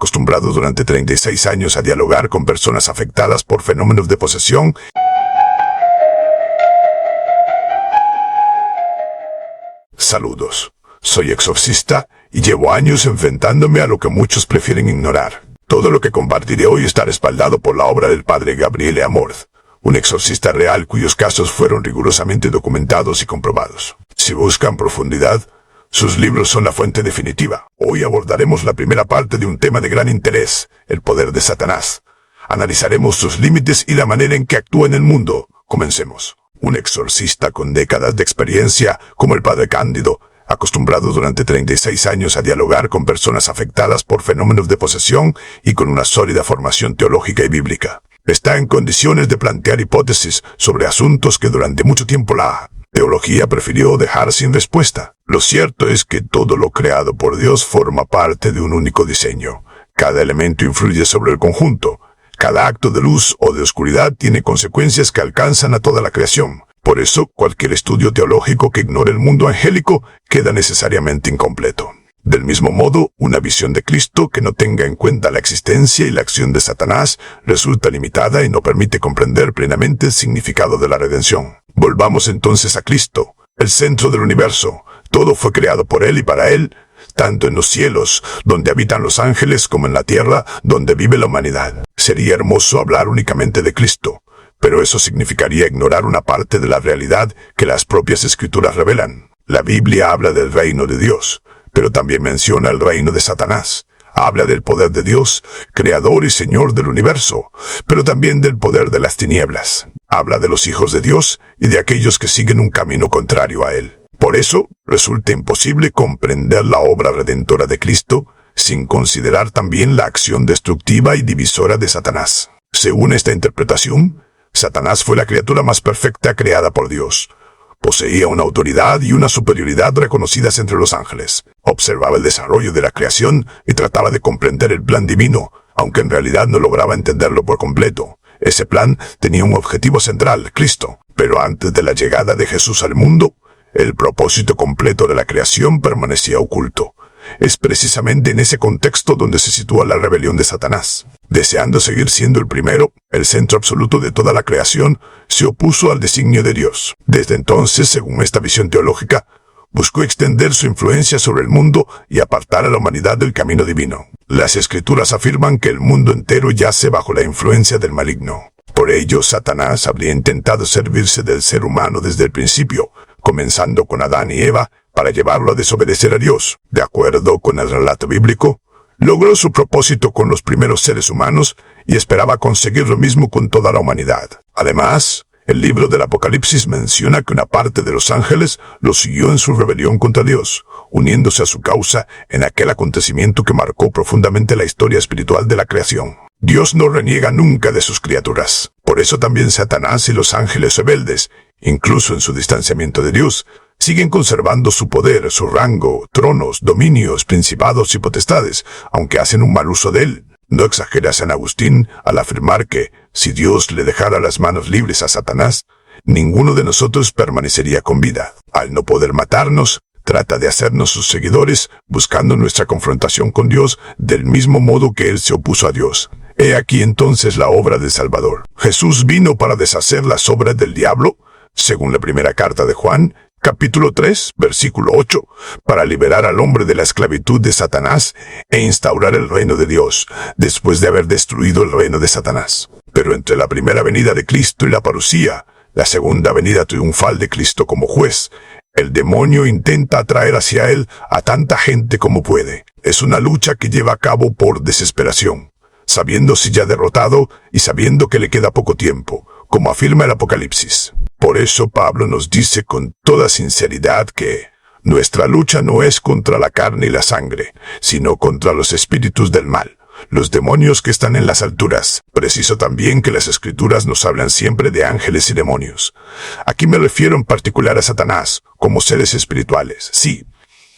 acostumbrado durante 36 años a dialogar con personas afectadas por fenómenos de posesión. Saludos. Soy exorcista y llevo años enfrentándome a lo que muchos prefieren ignorar. Todo lo que compartiré hoy está respaldado por la obra del padre Gabriele Amorth, un exorcista real cuyos casos fueron rigurosamente documentados y comprobados. Si buscan profundidad, sus libros son la fuente definitiva. Hoy abordaremos la primera parte de un tema de gran interés, el poder de Satanás. Analizaremos sus límites y la manera en que actúa en el mundo. Comencemos. Un exorcista con décadas de experiencia, como el padre Cándido, acostumbrado durante 36 años a dialogar con personas afectadas por fenómenos de posesión y con una sólida formación teológica y bíblica. Está en condiciones de plantear hipótesis sobre asuntos que durante mucho tiempo la teología prefirió dejar sin respuesta. Lo cierto es que todo lo creado por Dios forma parte de un único diseño. Cada elemento influye sobre el conjunto. Cada acto de luz o de oscuridad tiene consecuencias que alcanzan a toda la creación. Por eso, cualquier estudio teológico que ignore el mundo angélico queda necesariamente incompleto. Del mismo modo, una visión de Cristo que no tenga en cuenta la existencia y la acción de Satanás resulta limitada y no permite comprender plenamente el significado de la redención. Volvamos entonces a Cristo, el centro del universo. Todo fue creado por Él y para Él, tanto en los cielos, donde habitan los ángeles, como en la tierra, donde vive la humanidad. Sería hermoso hablar únicamente de Cristo, pero eso significaría ignorar una parte de la realidad que las propias Escrituras revelan. La Biblia habla del reino de Dios, pero también menciona el reino de Satanás. Habla del poder de Dios, creador y señor del universo, pero también del poder de las tinieblas. Habla de los hijos de Dios y de aquellos que siguen un camino contrario a Él. Por eso, resulta imposible comprender la obra redentora de Cristo sin considerar también la acción destructiva y divisora de Satanás. Según esta interpretación, Satanás fue la criatura más perfecta creada por Dios. Poseía una autoridad y una superioridad reconocidas entre los ángeles. Observaba el desarrollo de la creación y trataba de comprender el plan divino, aunque en realidad no lograba entenderlo por completo. Ese plan tenía un objetivo central, Cristo. Pero antes de la llegada de Jesús al mundo, el propósito completo de la creación permanecía oculto. Es precisamente en ese contexto donde se sitúa la rebelión de Satanás. Deseando seguir siendo el primero, el centro absoluto de toda la creación, se opuso al designio de Dios. Desde entonces, según esta visión teológica, buscó extender su influencia sobre el mundo y apartar a la humanidad del camino divino. Las Escrituras afirman que el mundo entero yace bajo la influencia del maligno. Por ello, Satanás habría intentado servirse del ser humano desde el principio, comenzando con Adán y Eva, para llevarlo a desobedecer a Dios. De acuerdo con el relato bíblico, logró su propósito con los primeros seres humanos y esperaba conseguir lo mismo con toda la humanidad. Además, el libro del Apocalipsis menciona que una parte de los ángeles lo siguió en su rebelión contra Dios, uniéndose a su causa en aquel acontecimiento que marcó profundamente la historia espiritual de la creación. Dios no reniega nunca de sus criaturas. Por eso también Satanás y los ángeles rebeldes, incluso en su distanciamiento de Dios, siguen conservando su poder, su rango, tronos, dominios, principados y potestades, aunque hacen un mal uso de él. No exagera San Agustín al afirmar que, si Dios le dejara las manos libres a Satanás, ninguno de nosotros permanecería con vida. Al no poder matarnos, trata de hacernos sus seguidores, buscando nuestra confrontación con Dios del mismo modo que Él se opuso a Dios. He aquí entonces la obra del Salvador. Jesús vino para deshacer las obras del diablo, según la primera carta de Juan, capítulo 3, versículo 8, para liberar al hombre de la esclavitud de Satanás e instaurar el reino de Dios, después de haber destruido el reino de Satanás. Pero entre la primera venida de Cristo y la parucía, la segunda venida triunfal de Cristo como juez, el demonio intenta atraer hacia él a tanta gente como puede. Es una lucha que lleva a cabo por desesperación, sabiéndose ya derrotado y sabiendo que le queda poco tiempo, como afirma el Apocalipsis. Por eso Pablo nos dice con toda sinceridad que nuestra lucha no es contra la carne y la sangre, sino contra los espíritus del mal, los demonios que están en las alturas. Preciso también que las Escrituras nos hablan siempre de ángeles y demonios. Aquí me refiero en particular a Satanás, como seres espirituales, sí,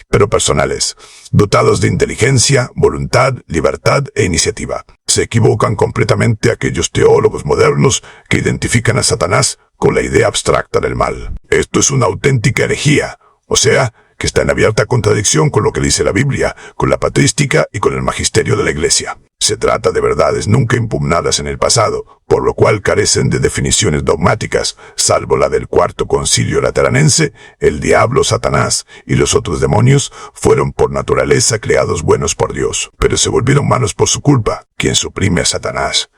pero personales, dotados de inteligencia, voluntad, libertad e iniciativa. Se equivocan completamente aquellos teólogos modernos que identifican a Satanás con la idea abstracta del mal. Esto es una auténtica herejía, o sea, que está en abierta contradicción con lo que dice la Biblia, con la patrística y con el magisterio de la Iglesia. Se trata de verdades nunca impugnadas en el pasado, por lo cual carecen de definiciones dogmáticas, salvo la del Cuarto Concilio Lateranense. El diablo, Satanás y los otros demonios fueron por naturaleza creados buenos por Dios, pero se volvieron malos por su culpa. Quien suprime a Satanás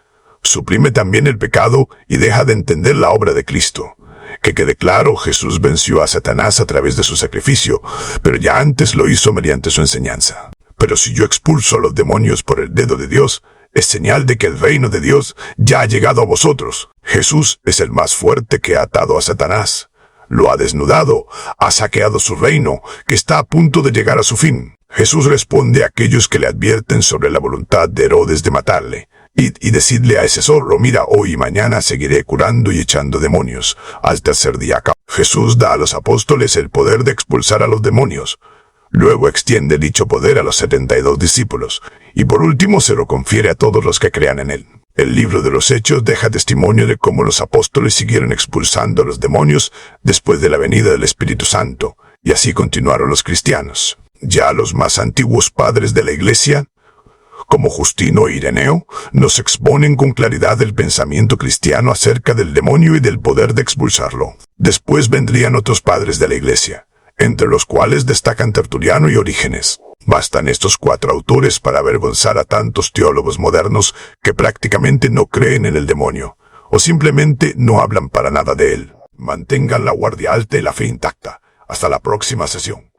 suprime también el pecado y deja de entender la obra de Cristo. Que quede claro, Jesús venció a Satanás a través de su sacrificio, pero ya antes lo hizo mediante su enseñanza. Pero si yo expulso a los demonios por el dedo de Dios, es señal de que el reino de Dios ya ha llegado a vosotros. Jesús es el más fuerte que ha atado a Satanás. Lo ha desnudado, ha saqueado su reino, que está a punto de llegar a su fin. Jesús responde a aquellos que le advierten sobre la voluntad de Herodes de matarle. Y decidle a ese zorro, mira, hoy y mañana seguiré curando y echando demonios. Al tercer día Jesús da a los apóstoles el poder de expulsar a los demonios. Luego extiende dicho poder a los 72 discípulos. Y por último se lo confiere a todos los que crean en él. El libro de los Hechos deja testimonio de cómo los apóstoles siguieron expulsando a los demonios después de la venida del Espíritu Santo. Y así continuaron los cristianos. Ya los más antiguos padres de la Iglesia, como Justino e Ireneo, nos exponen con claridad el pensamiento cristiano acerca del demonio y del poder de expulsarlo. Después vendrían otros padres de la Iglesia, entre los cuales destacan Tertuliano y Orígenes. Bastan estos 4 autores para avergonzar a tantos teólogos modernos que prácticamente no creen en el demonio, o simplemente no hablan para nada de él. Mantengan la guardia alta y la fe intacta. Hasta la próxima sesión.